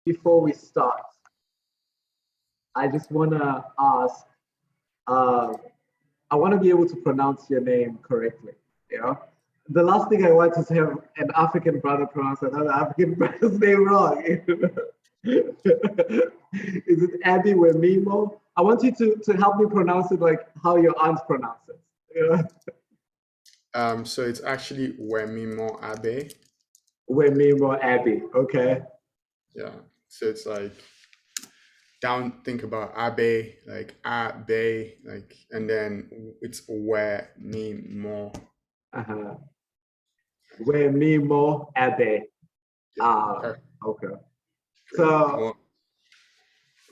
before we start, I just want to ask, uh, I want to be able to pronounce your name correctly. Yeah. The last thing I want is to have an African brother pronounce another African brother's name wrong. Is it Abby Wemimo? I want you to help me pronounce it like how your aunt pronounces. Yeah. So it's actually Wemimo Abe. Wemimo Abby. Okay. Yeah. So it's like think about Abe, like Abe, like, and then it's Wemimo. Uh-huh. Wemimo Abby. Yeah. Okay. Great. So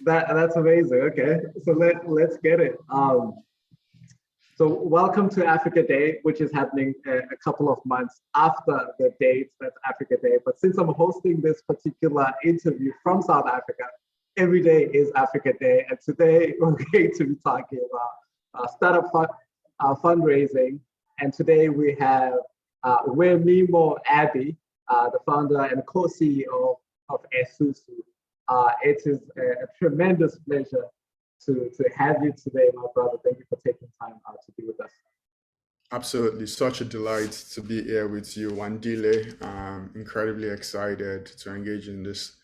Well, that's amazing. Okay. So let's get it. So welcome to Africa Day, which is happening a couple of months after the date that's Africa Day. But since I'm hosting this particular interview from South Africa, every day is Africa Day. And today we're going to be talking about fundraising. And today we have Wemimo Abby, the founder and co-CEO of Esusu. It is a tremendous pleasure to have you today, my brother. Thank you for taking time out to be with us. absolutely, such a delight to be here with you, Wandile. Incredibly excited to engage in this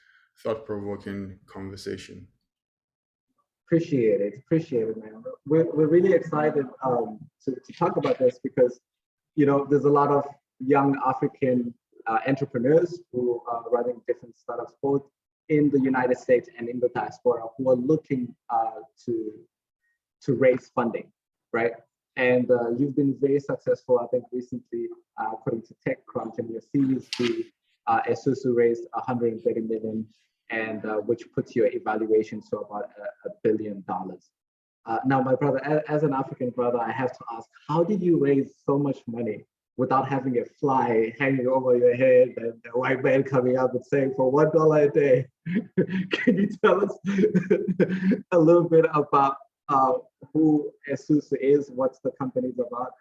thought-provoking conversation. Appreciate it, man. We're really excited to talk about this because, there's a lot of young African entrepreneurs who are running different startups, both in the United States and in the diaspora, who are looking to raise funding, right? And you've been very successful. I think recently, according to TechCrunch and your Series B, Esusu raised 130 million, and which puts your evaluation to about $1 billion. Now, my brother, as an African brother, I have to ask, how did you raise so much money without having a fly hanging over your head and a white man coming up and saying, for $1 a day? Can you tell us a little bit about who Esusu is, what's the company's about,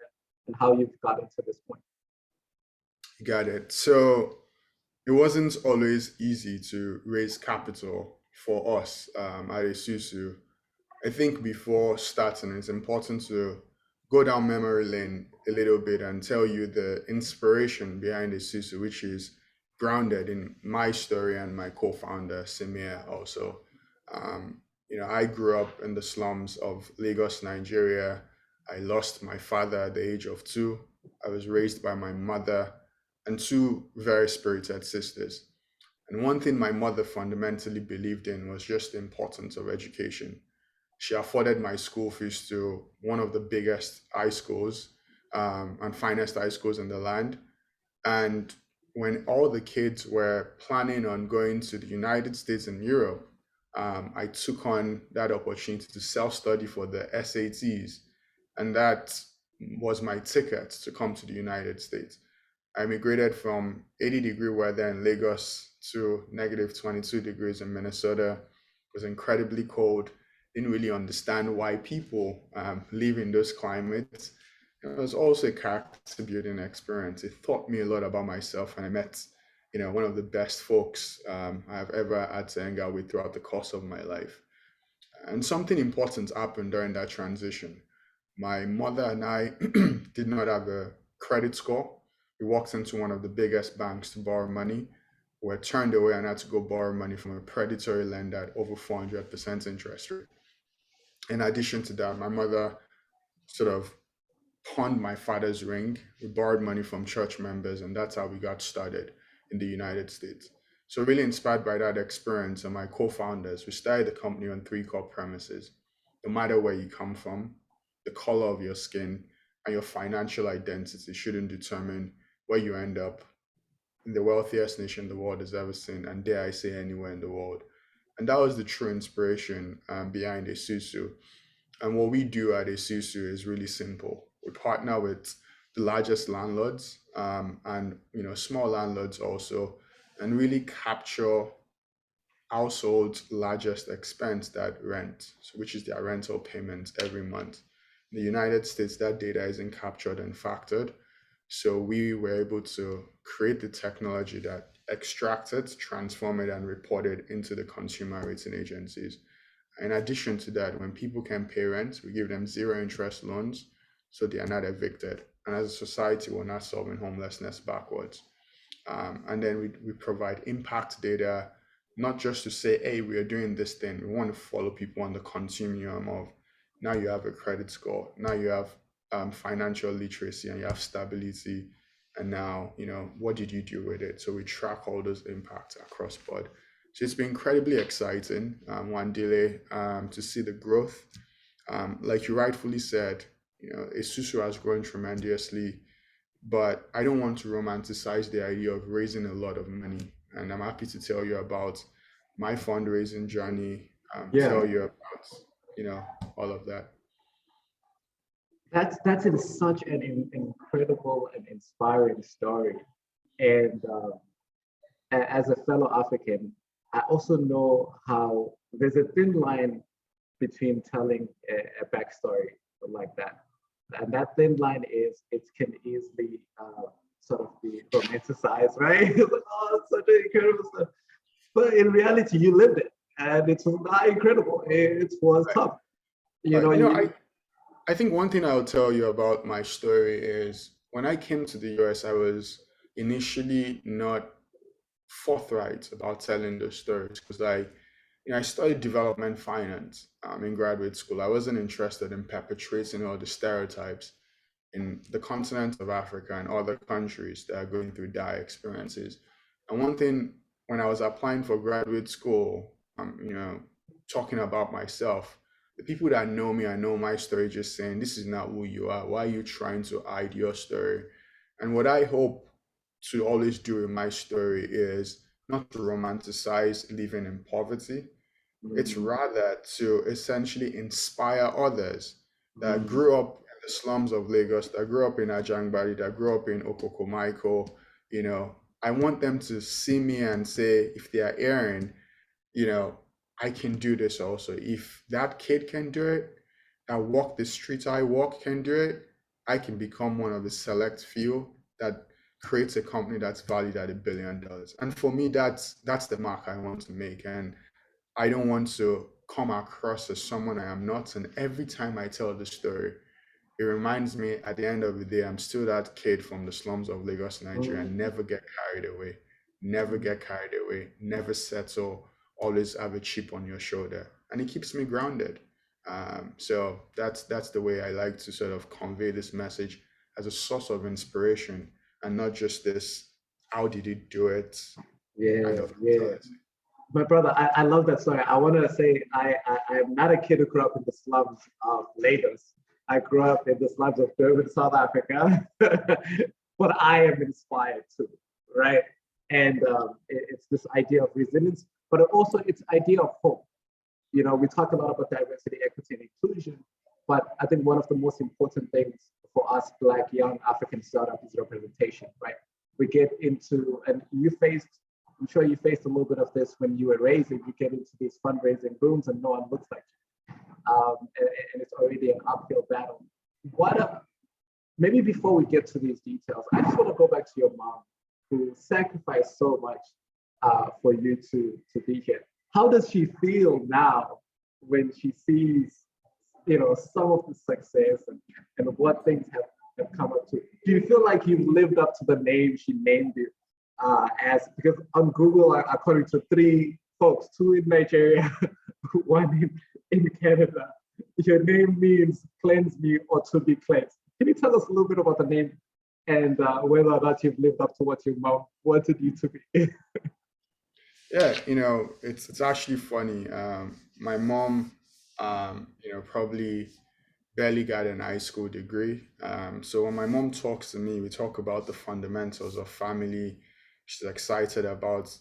and how you've gotten to this point? Got it. So it wasn't always easy to raise capital for us at Esusu. I think before starting, it's important to go down memory lane a little bit and tell you the inspiration behind Esusu, which is grounded in my story and my co-founder Samir also. I grew up in the slums of Lagos, Nigeria. I lost my father at the age of 2. I was raised by my mother and 2 very spirited sisters. And one thing my mother fundamentally believed in was just the importance of education. She afforded my school fees to one of the biggest high schools and finest high schools in the land. And when all the kids were planning on going to the United States and Europe, I took on that opportunity to self-study for the SATs. And that was my ticket to come to the United States. I migrated from 80-degree weather in Lagos to negative 22 degrees in Minnesota. It was incredibly cold. Didn't really understand why people live in those climates. It was also a character building experience. It taught me a lot about myself, and I met, one of the best folks I've ever had to hang out with throughout the course of my life. And something important happened during that transition. My mother and I did not have a credit score. We walked into one of the biggest banks to borrow money. We were turned away and had to go borrow money from a predatory lender at over 400% interest rate. In addition to that, my mother sort of pawned my father's ring. We borrowed money from church members, and that's how we got started in the United States. So, really inspired by that experience and my co founders, we started the company on 3 core premises. No matter where you come from, the color of your skin, and your financial identity shouldn't determine where you end up in the wealthiest nation the world has ever seen, and dare I say, anywhere in the world. And that was the true inspiration behind Esusu. And what we do at Esusu is really simple. We partner with the largest landlords and small landlords also, and really capture households' largest expense, that rent, so which is their rental payments every month. In the United States, that data isn't captured and factored. So we were able to create the technology that extract it, transform it, and report it into the consumer rating agencies. In addition to that, when people can pay rent, we give them zero interest loans so they are not evicted. And as a society, we're not solving homelessness backwards. And then we provide impact data, not just to say, hey, we are doing this thing. We want to follow people on the continuum of now you have a credit score, now you have financial literacy, and you have stability. And now, what did you do with it? So we track all those impacts across board. So it's been incredibly exciting, Wandile, to see the growth. Like you rightfully said, Esusu has grown tremendously, but I don't want to romanticize the idea of raising a lot of money. And I'm happy to tell you about my fundraising journey, Yeah, tell you about, all of that. that's in such an incredible and inspiring story. And as a fellow African, I also know how there's a thin line between telling a backstory like that. And that thin line is it can easily sort of be romanticized, right? It's like, oh, it's such an incredible stuff. But in reality, you lived it, and it's not incredible. It was Right. tough. You Right. know, I think one thing I'll tell you about my story is when I came to the US, I was initially not forthright about telling those stories because I studied development finance in graduate school. I wasn't interested in perpetuating all the stereotypes in the continent of Africa and other countries that are going through dire experiences. And one thing when I was applying for graduate school, talking about myself, the people that know me, I know my story, just saying, this is not who you are. Why are you trying to hide your story? And what I hope to always do in my story is not to romanticize living in poverty. It's mm, rather to essentially inspire others that mm, grew up in the slums of Lagos, that grew up in Ajangbari, that grew up in Okokomaiko. I want them to see me and say, if they are Aaron, you know, I can do this also. If that kid can do it, that walk the streets I walk can do it, I can become one of the select few that creates a company that's valued at $1 billion. And for me, that's the mark I want to make. And I don't want to come across as someone I am not. And every time I tell the story, it reminds me at the end of the day, I'm still that kid from the slums of Lagos, Nigeria, and mm, never get carried away. Never mm. get carried away. Never settle. Always have a chip on your shoulder. And it keeps me grounded. So that's the way I like to sort of convey this message as a source of inspiration and not just this, how did he do it kind Yeah, of yeah. mentality. My brother, I love that story. I want to say I am not a kid who grew up in the slums of Lagos. I grew up in the slums of Durban, South Africa, but I am inspired too, right? And it's this idea of resilience, but also it's idea of hope. We talk a lot about diversity, equity, and inclusion, but I think one of the most important things for us Black young African startup is representation, right? We get into, and I'm sure you faced a little bit of this when you were raising. You get into these fundraising rooms and no one looks like you, and it's already an uphill battle. Maybe before we get to these details, I just want to go back to your mom, who sacrificed so much for you to be here. How does she feel now when she sees, some of the success and what things have come up to? Do you feel like you've lived up to the name she named you as? Because on Google, according to three folks, two in Nigeria, one in Canada, your name means cleanse me or to be cleansed. Can you tell us a little bit about the name and whether or not you've lived up to what your mom wanted you to be? Yeah, it's actually funny. My mom, probably barely got an high school degree. So when my mom talks to me, we talk about the fundamentals of family. She's excited about,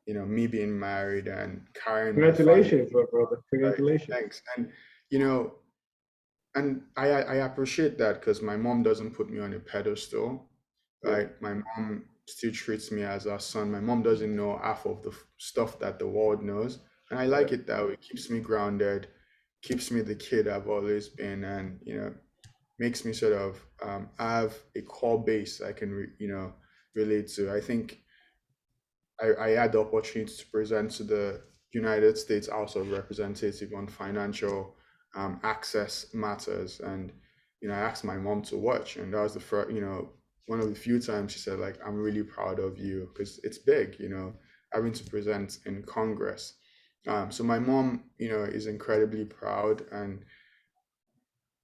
me being married and carrying my family. Congratulations, my brother. Right. Congratulations. Thanks. You know, and I appreciate that because my mom doesn't put me on a pedestal, Yeah, right? My mom still treats me as her son. My mom doesn't know half of the stuff that the world knows, and I yeah. like it that way. It keeps me grounded, keeps me the kid I've always been, and makes me sort of have a core base I can relate to. I think I had the opportunity to present to the United States House of Representatives on financial access matters, and I asked my mom to watch, and that was the first, one of the few times she said, like, I'm really proud of you, because it's big, having to present in Congress. So my mom, is incredibly proud, and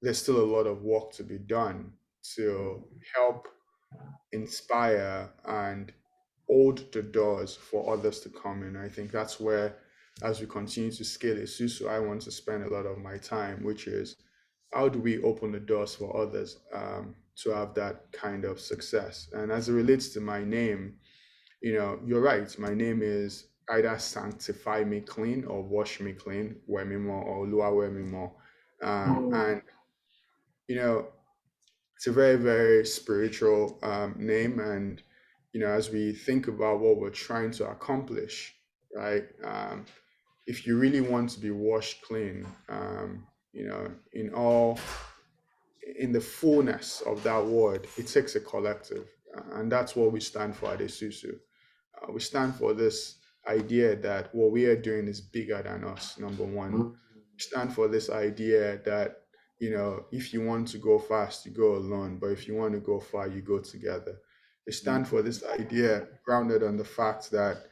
there's still a lot of work to be done to help inspire and hold the doors for others to come in. I think that's where, as we continue to scale Esusu, I want to spend a lot of my time, which is how do we open the doors for others to have that kind of success. And as it relates to my name, you're right. My name is either sanctify me clean or wash me clean, Wemimo or Lua Wemimo. And you know, it's a very, very spiritual name. And, as we think about what we're trying to accomplish, right? If you really want to be washed clean, in all, in the fullness of that word, it takes a collective. And that's what we stand for at Esusu. We stand for this idea that what we are doing is bigger than us, number one. We stand for this idea that, if you want to go fast, you go alone, but if you want to go far, you go together. We stand for this idea grounded on the fact that,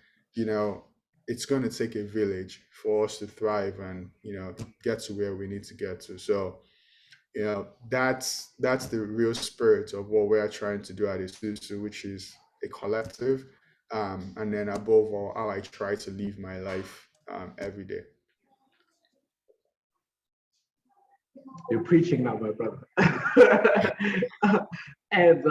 it's going to take a village for us to thrive and, get to where we need to get to. So, that's the real spirit of what we're trying to do at Esusu, which is a collective, and then above all, how I try to live my life every day. You're preaching now, my brother. And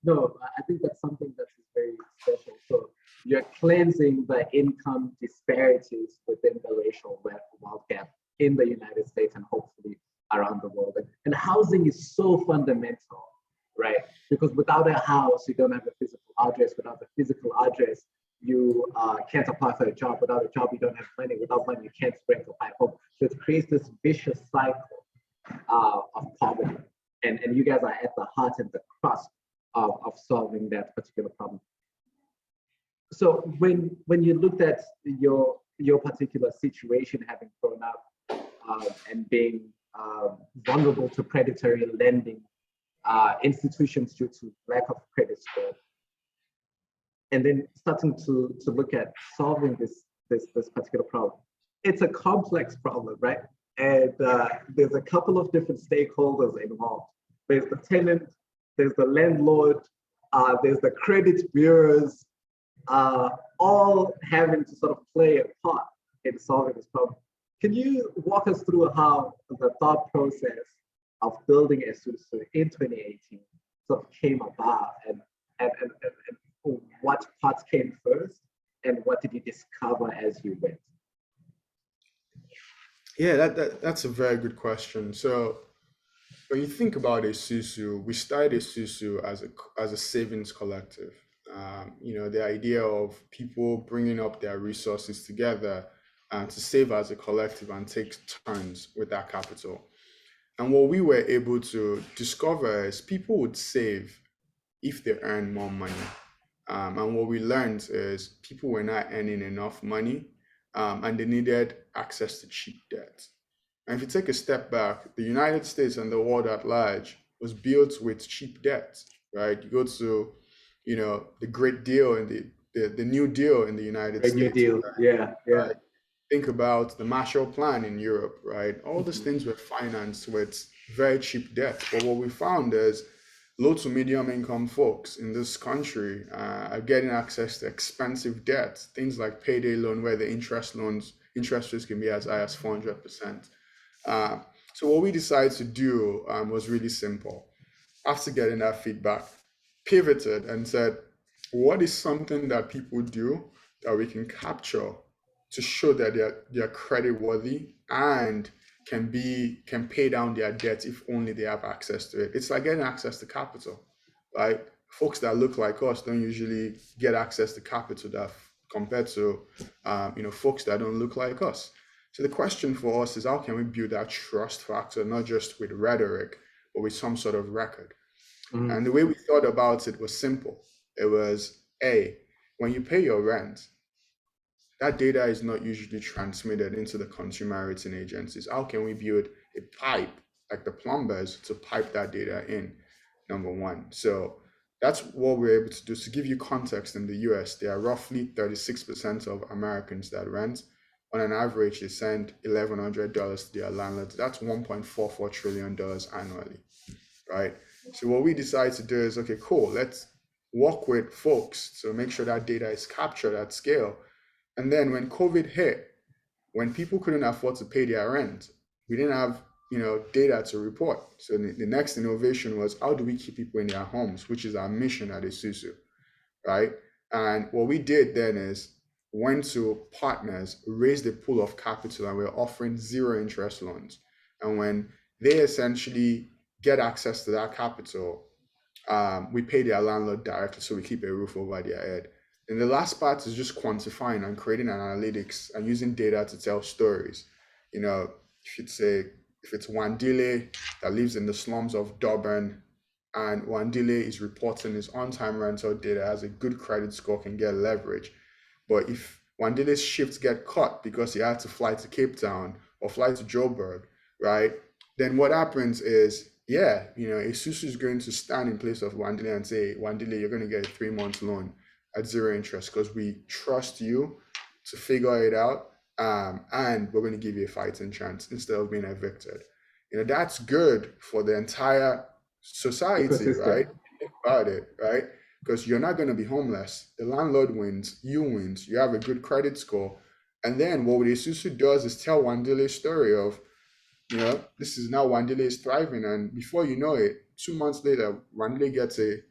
no, I think that's something that is very special. So you're cleansing the income disparities within the racial wealth gap in the United States and hopefully around the world. And housing is so fundamental, right? Because without a house, you don't have a physical address. Without a physical address, you can't apply for a job. Without a job, you don't have money. Without money, you can't rent or buy home. So it creates this vicious cycle of poverty. And you guys are at the heart and the crust of solving that particular problem. So when you looked at your particular situation, having grown up and being vulnerable to predatory lending institutions due to lack of credit score, and then starting to look at solving this particular problem, it's a complex problem, right? And there's a couple of different stakeholders involved. There's the tenant, there's the landlord, there's the credit bureaus, all having to sort of play a part in solving this problem. Can you walk us through how the thought process of building Esusu in 2018 sort of came about, and what parts came first, and what did you discover as you went? Yeah, that's a very good question. So when you think about Esusu, we started Esusu as a savings collective. The idea of people bringing up their resources together to save as a collective and take turns with that capital. And what we were able to discover is people would save if they earn more money. And what we learned is people were not earning enough money, and they needed access to cheap debt. And if you take a step back, the United States and the world at large was built with cheap debt, right? You go to, the Great Deal and the New Deal in the United States. New Deal, right? Yeah. Right? Think about the Marshall Plan in Europe, right? All these things were financed with very cheap debt. But what we found is low to medium income folks in this country are getting access to expensive debt, things like payday loan, where the interest rates can be as high as 400%. So what we decided to do was really simple. After getting that feedback, pivoted and said, what is something that people do that we can capture to show that they're credit worthy and can pay down their debt if only they have access to it? It's like getting access to capital, right? Folks that look like us don't usually get access to capital that compared to folks that don't look like us. So the question for us is, how can we build that trust factor, not just with rhetoric, but with some sort of record? And the way we thought about it was simple. It was, when you pay your rent, that data is not usually transmitted into the consumer rating agencies. How can we build a pipe like the plumbers to pipe that data in? Number one. So that's what we're able to do. To give you context, in the US, there are roughly 36% of Americans that rent. On an average, they send $1,100 to their landlords. That's $1.44 trillion annually, right? So what we decided to do is, okay, cool, let's work with folks to make sure that data is captured at scale. And then when COVID hit, when people couldn't afford to pay their rent, we didn't have data to report. So the next innovation was, how do we keep people in their homes, which is our mission at Esusu, right? And what we did then is went to partners, raised a pool of capital, and we're offering zero interest loans. And when they essentially get access to that capital, we pay their landlord directly, so we keep a roof over their head. And the last part is just quantifying and creating an analytics and using data to tell stories. If it's Wandile that lives in the slums of Durban, and Wandile is reporting his on-time rental data, has a good credit score, can get leverage. But if Wandile's shifts get cut because he had to fly to Cape Town or fly to Joburg, right? Then what happens is, Esusu is going to stand in place of Wandile and say, Wandile, you're going to get a 3-month loan at zero interest because we trust you to figure it out, and we're going to give you a fighting chance instead of being evicted. That's good for the entire society, Ecosystem. right? Think about it, right? Because you're not going to be homeless. The landlord wins, you wins, you have a good credit score. And then what Esusu does is tell Wandile's story of, this is now Wandile is thriving. And before you know it, 2 months later, Wandile gets a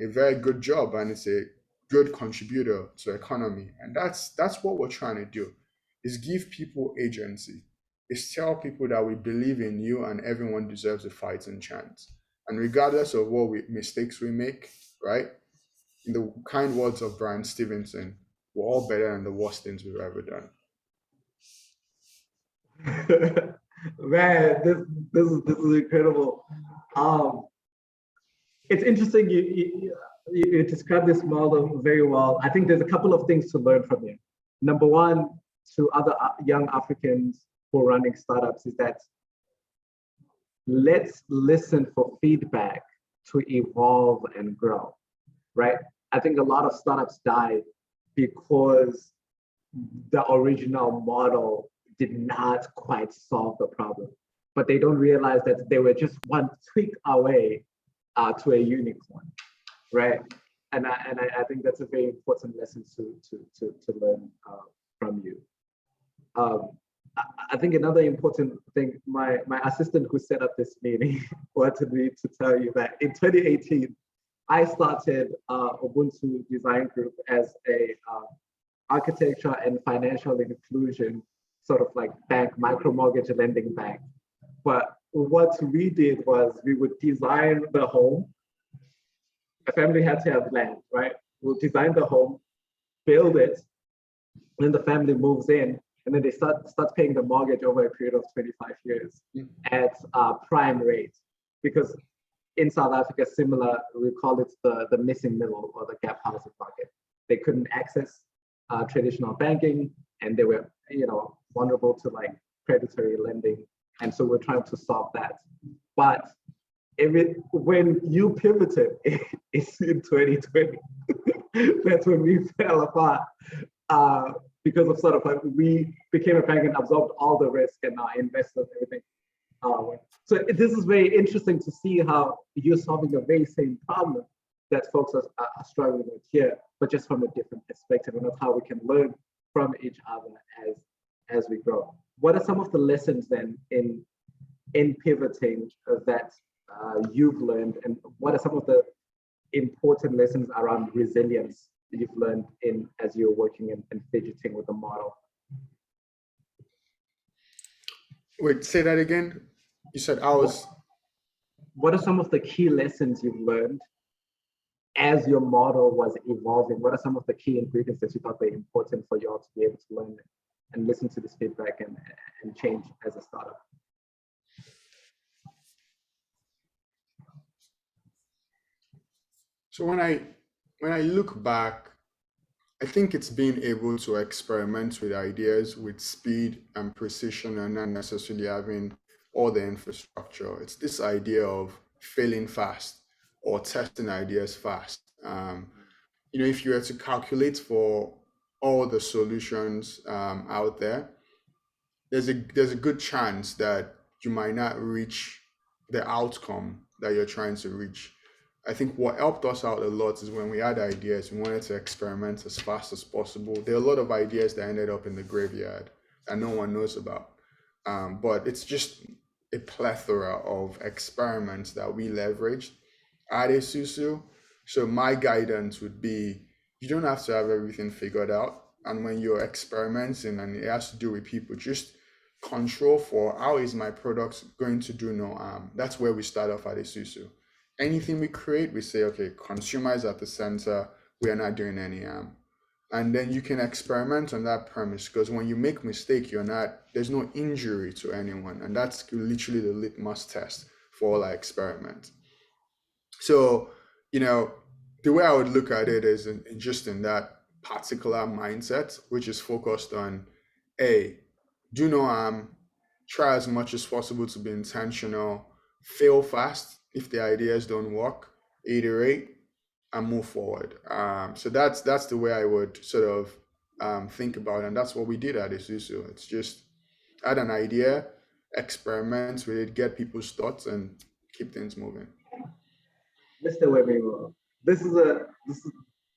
very good job, and it's a good contributor to the economy. And that's what we're trying to do, is give people agency. Is tell people that we believe in you and everyone deserves a fighting chance. And regardless of what mistakes we make, right? In the kind words of Brian Stevenson, we're all better than the worst things we've ever done. Man, this is incredible. It's interesting. You describe this model very well. I think there's a couple of things to learn from you. Number one, to other young Africans who are running startups, is that let's listen for feedback to evolve and grow, right? I think a lot of startups die because the original model did not quite solve the problem, but they don't realize that they were just one tweak away to a unicorn, right? And I think that's a very important lesson to learn from you. I think another important thing, my assistant who set up this meeting wanted me to tell you that in 2018, I started Ubuntu Design Group as a architecture and financial inclusion sort of like bank, micro mortgage lending bank. But what we did was we would design the home. The family had to have land, right? We'll design the home, build it, then the family moves in, and then they start paying the mortgage over a period of 25 years at prime rate. Because in South Africa, similar, we call it the missing middle or the gap housing market. They couldn't access traditional banking, and they were, vulnerable to like predatory lending. And so we're trying to solve that. But when you pivoted, it's in 2020. That's when we fell apart. Because of sort of like we became a bank and absorbed all the risk and invested everything. So this is very interesting to see how you're solving the very same problem that folks are struggling with here, but just from a different perspective, and that's how we can learn from each other as we grow. What are some of the lessons then in pivoting that you've learned, and what are some of the important lessons around resilience that you've learned as you're working and fidgeting with the model? Wait, say that again. You said I was. What are some of the key lessons you've learned as your model was evolving? What are some of the key ingredients that you thought were important for you all to be able to learn and listen to this feedback and change as a startup? So when I look back, I think it's being able to experiment with ideas with speed and precision and not necessarily having all the infrastructure. It's this idea of failing fast or testing ideas fast. If you were to calculate for all the solutions out there, there's a good chance that you might not reach the outcome that you're trying to reach. I think what helped us out a lot is when we had ideas, we wanted to experiment as fast as possible. There are a lot of ideas that ended up in the graveyard that no one knows about. But it's just a plethora of experiments that we leveraged at Esusu. So my guidance would be you don't have to have everything figured out. And when you're experimenting and it has to do with people, just control for how is my product going to do no harm. That's where we start off at Esusu. Anything we create, we say, okay, consumers at the center, we are not doing any harm. And then you can experiment on that premise because when you make mistake, there's no injury to anyone. And that's literally the litmus test for all our experiments. So, the way I would look at it is just in that particular mindset, which is focused on A, do no harm, try as much as possible to be intentional, fail fast if the ideas don't work, iterate, and move forward. So that's the way I would sort of think about it. And that's what we did at Isuzu. It's just add an idea, experiment with it, get people's thoughts, and keep things moving. Mr. Webber, this is a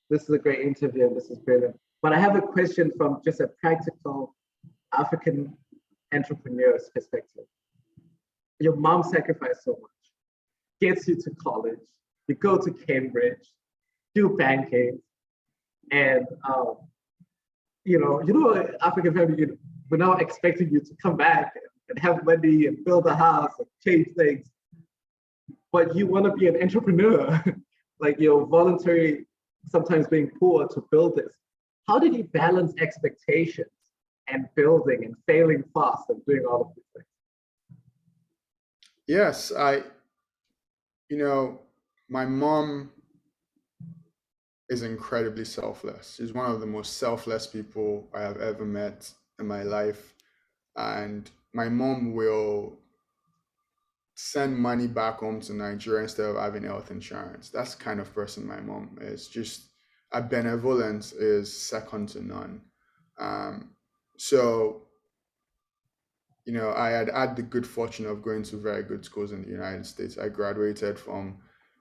this is a great interview and this is brilliant. But I have a question from just a practical African entrepreneur's perspective. Your mom sacrificed so much, gets you to college, you go to Cambridge, do banking, and African family, we're now expecting you to come back and have money and build a house and change things. But you want to be an entrepreneur, like you're voluntary, sometimes being poor to build this. How did you balance expectations and building and failing fast and doing all of these things? Yes, my mom is incredibly selfless. She's one of the most selfless people I have ever met in my life. And my mom will send money back home to Nigeria instead of having health insurance. That's the kind of person my mom is. Just her benevolence is second to none. So, I had the good fortune of going to very good schools in the United States. I graduated from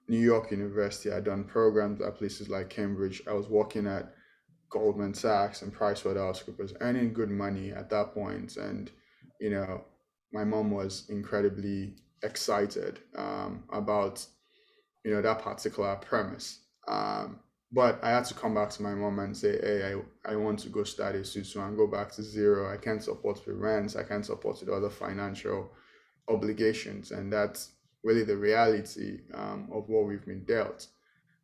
New York University. I'd done programs at places like Cambridge. I was working at Goldman Sachs and PricewaterhouseCoopers, earning good money at that point. And, my mom was incredibly excited about that particular premise. But I had to come back to my mom and say, hey, I want to go start Esusu and go back to zero. I can't support the rents. I can't support the other financial obligations. And that's really the reality of what we've been dealt.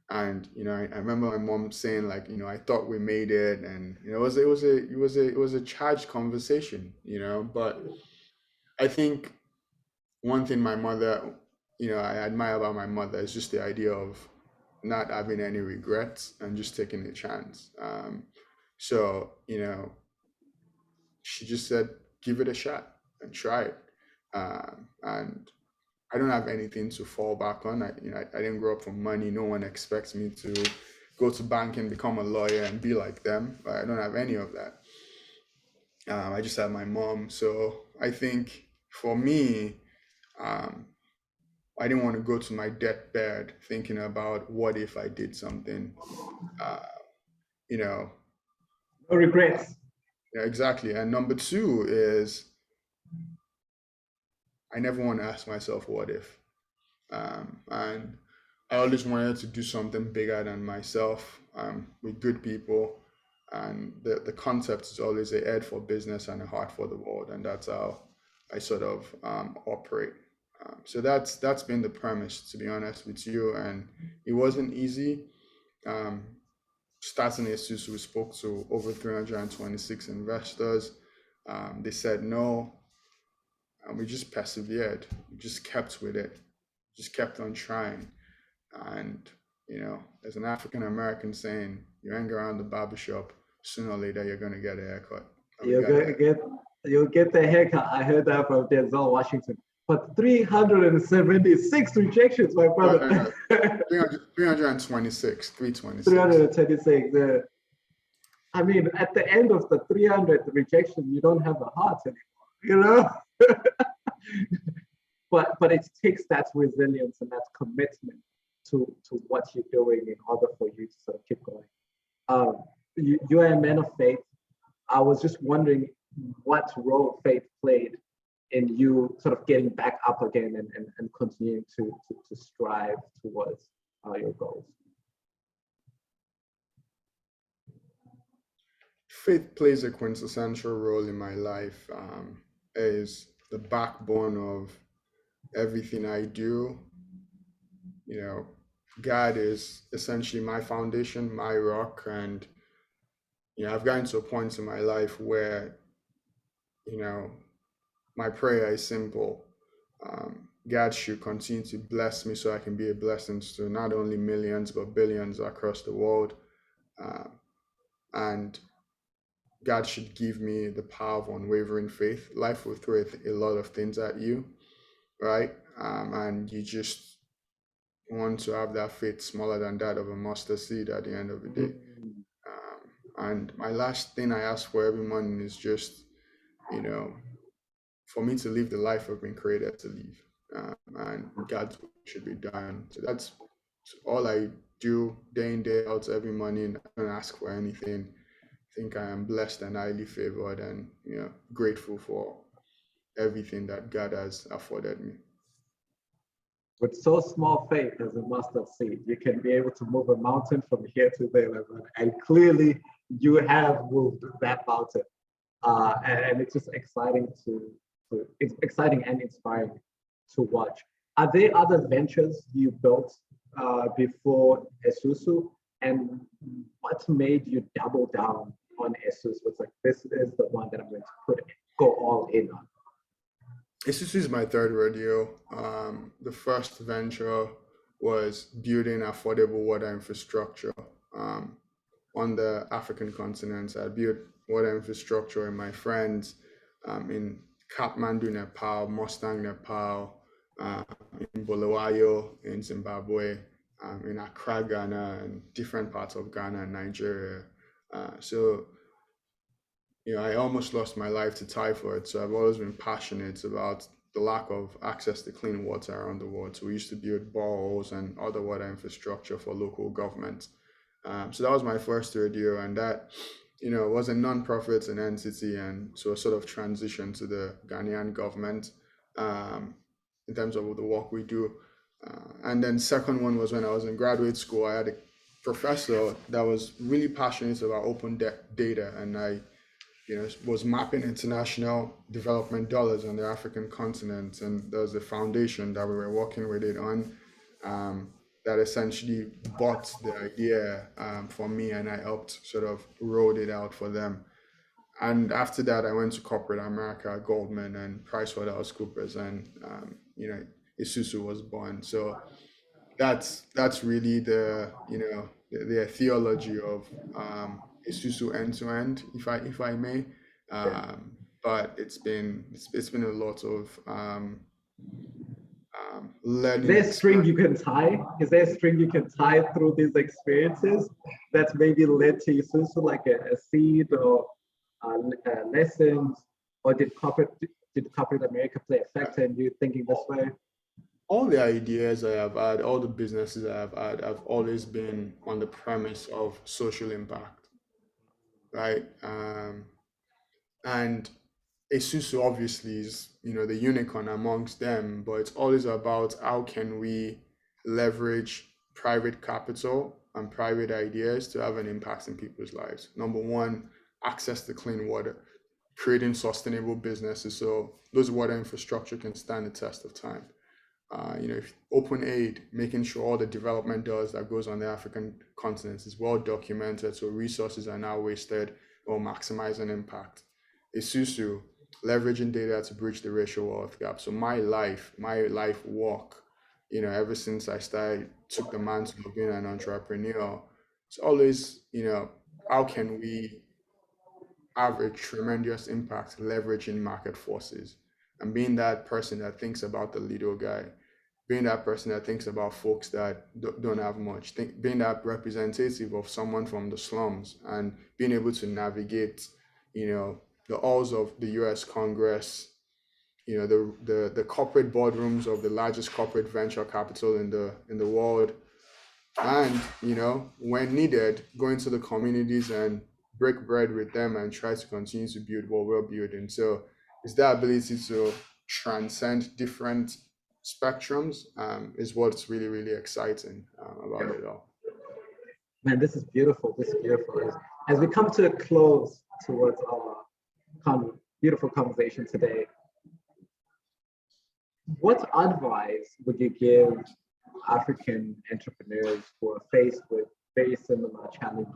And I remember my mom saying, like, I thought we made it, and it was a charged conversation, but I think one thing my mother, I admire about my mother is just the idea of not having any regrets and just taking a chance. So, she just said, give it a shot and try it. And I don't have anything to fall back on. I didn't grow up from money. No one expects me to go to bank and become a lawyer and be like them. I don't have any of that. I just have my mom. So I think for me, I didn't want to go to my deathbed thinking about what if I did something, No regrets. Yeah, exactly. And number two is I never want to ask myself what if. And I always wanted to do something bigger than myself with good people. And the concept is always a head for business and a heart for the world. And that's how I sort of operate. So that's been the premise, to be honest with you. And it wasn't easy. Starting Esusu, we spoke to over 326 investors. They said no, and we just persevered. We just kept with it, just kept on trying. And there's an African American saying, you hang around the barbershop, sooner or later you're gonna get a haircut. And we You'll got a get, haircut. get you'll get the haircut. I heard that from Denzel Washington. But 376 rejections, my No, brother. no, no. 326, 326. 326. I mean, at the end of the 300th rejection, you don't have a heart anymore, but it takes that resilience and that commitment to what you're doing in order for you to sort of keep going. You are a man of faith. I was just wondering what role faith played in you sort of getting back up again and continuing to strive towards your goals. Faith plays a quintessential role in my life. Is the backbone of everything I do. God is essentially my foundation, my rock, and I've gotten to a point in my life where my prayer is simple. God should continue to bless me so I can be a blessing to not only millions but billions across the world, and God should give me the power of unwavering faith. Life will throw a lot of things at you, right? And you just want to have that faith smaller than that of a mustard seed at the end of the day. And my last thing I ask for every morning is just, for me to live the life I've been created to live, and God's will should be done. So that's all I do day in, day out, every morning. I don't ask for anything. I think I am blessed and highly favored, and grateful for everything that God has afforded me. With so small faith as a mustard seed, you can be able to move a mountain from here to there, and clearly you have moved that mountain. And it's just exciting it's exciting and inspiring to watch. Are there other ventures you built before Esusu, and what made you double down on Esusu? It's like, this is the one that I'm going to go all in on. This is my third rodeo. The first venture was building affordable water infrastructure on the African continent. I built water infrastructure in my friends in Kathmandu, Nepal, Mustang, Nepal, in Bulawayo, in Zimbabwe, in Accra, Ghana, and different parts of Ghana and Nigeria. So I almost lost my life to typhoid, so I've always been passionate about the lack of access to clean water around the world. So we used to build boreholes and other water infrastructure for local governments. So that was my first rodeo, and that was a non-profit and entity, and so a sort of transition to the Ghanaian government in terms of the work we do. And then second one was when I was in graduate school. I had a professor that was really passionate about open data, and I was mapping international development dollars on the African continent, and there was a foundation that we were working with it on that essentially bought the idea for me, and I helped sort of roll it out for them. And after that, I went to corporate America, Goldman and PricewaterhouseCoopers, and Esusu was born. So that's really the theology of Esusu end to end, if I may. But it's been a lot of learning. Is there a string you can tie? Is there a string you can tie through these experiences that maybe led to Esusu, like a seed or lessons, or did corporate America play a factor in you thinking this way? All the ideas I have had, all the businesses I have had, have always been on the premise of social impact, right? And Esusu obviously is, the unicorn amongst them, but it's always about how can we leverage private capital and private ideas to have an impact in people's lives. Number one, access to clean water, creating sustainable businesses so those water infrastructure can stand the test of time. If open aid, making sure all the development dollars that goes on the African continent is well documented, so resources are not wasted or maximizing impact. Esusu, leveraging data to bridge the racial wealth gap. So my life work, ever since I started took the mantle of being an entrepreneur, it's always, how can we have a tremendous impact leveraging market forces and being that person that thinks about the little guy, being that person that thinks about folks that don't have much, being that representative of someone from the slums and being able to navigate, the halls of the US Congress, the corporate boardrooms of the largest corporate venture capital in the world, and when needed, go into the communities and break bread with them and try to continue to build what we're building. So it's that ability to transcend different spectrums, is what's really, really exciting about it all. Man, this is beautiful. This is beautiful. As we come to a close towards our beautiful conversation today, what advice would you give African entrepreneurs who are faced with very similar challenges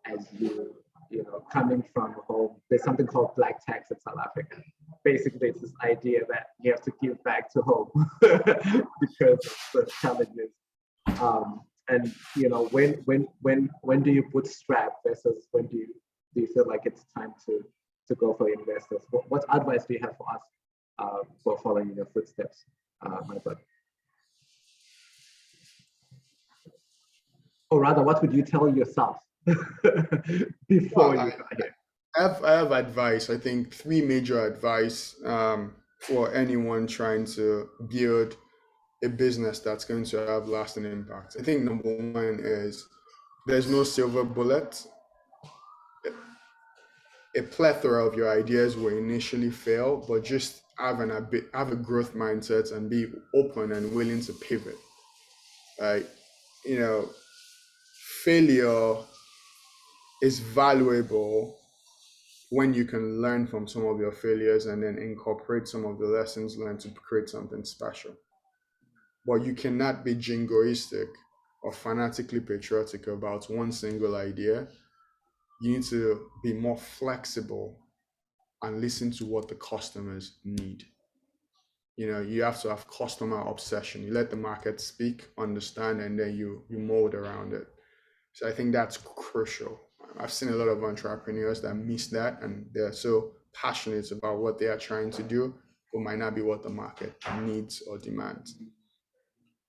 as coming from home? There's something called black tax in South Africa. Basically, it's this idea that you have to give back to home because of the challenges. And when do you bootstrap versus when do you feel like it's time to go for investors? What advice do you have for us for following in your footsteps, my brother? Or rather, what would you tell yourself before you got here? I have advice. I think three major advice for anyone trying to build a business that's going to have lasting impact. I think number one is there's no silver bullet. A plethora of your ideas will initially fail, but just have a growth mindset and be open and willing to pivot. Right? Failure is valuable when you can learn from some of your failures and then incorporate some of the lessons learned to create something special. But you cannot be jingoistic or fanatically patriotic about one single idea. You need to be more flexible and listen to what the customers need. You have to have customer obsession. You let the market speak, understand, and then you mold around it. So I think that's crucial. I've seen a lot of entrepreneurs that miss that, and they're so passionate about what they are trying to do, but might not be what the market needs or demands.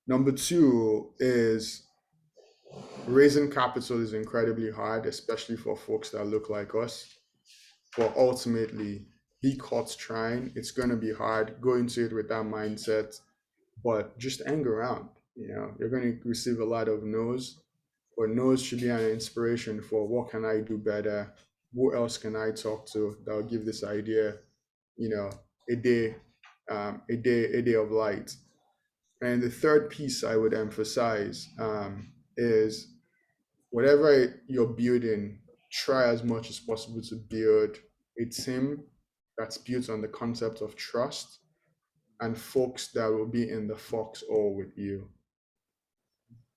Number two is raising capital is incredibly hard, especially for folks that look like us. But ultimately, be caught trying. It's going to be hard. Go into it with that mindset, but just hang around. You're going to receive a lot of no's, but no's should be an inspiration for what can I do better? Who else can I talk to that will give this idea, a day of light. And the third piece I would emphasize is whatever you're building, try as much as possible to build a team that's built on the concept of trust and folks that will be in the foxhole with you.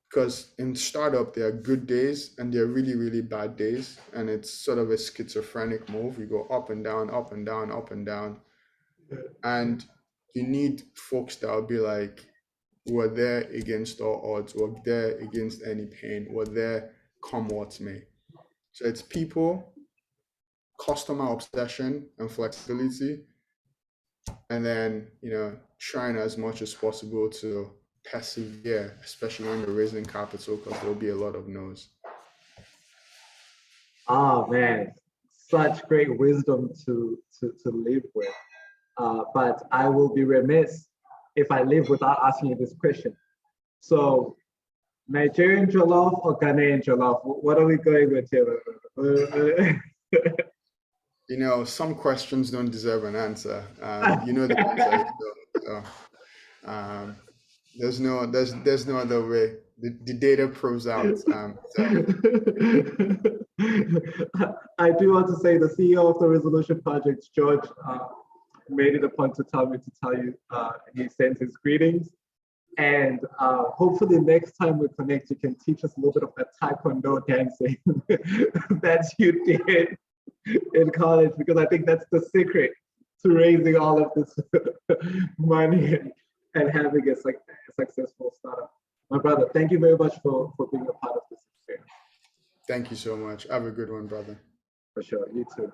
Because in startup, there are good days and there are really, really bad days. And it's sort of a schizophrenic move. You go up and down, up and down, up and down. And you need folks that will be like, we're there against all odds. We're there against any pain. We're there come what may. So it's people, customer obsession and flexibility, and then trying as much as possible to persevere, especially when you're raising capital, because there'll be a lot of no's. Oh man, such great wisdom to live with. But I will be remiss if I live without asking you this question. So, Nigerian jollof or Ghanaian jollof? What are we going with here? Some questions don't deserve an answer. The answer. There's no other way. The data proves out. I do want to say the CEO of the Resolution Project, George, made it a point to tell me to tell you he sends his greetings. And hopefully next time we connect, you can teach us a little bit of that Taekwondo dancing that you did in college, because I think that's the secret to raising all of this money and having a successful startup. My brother, thank you very much for being a part of this experience. Thank you so much. Have a good one, brother. For sure, you too.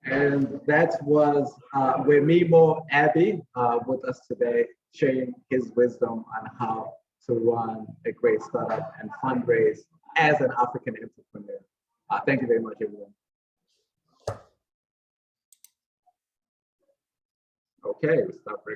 And that was Wemimo Abbey with us today, sharing his wisdom on how to run a great startup and fundraise as an African entrepreneur. Thank you very much, everyone. Okay, we stop.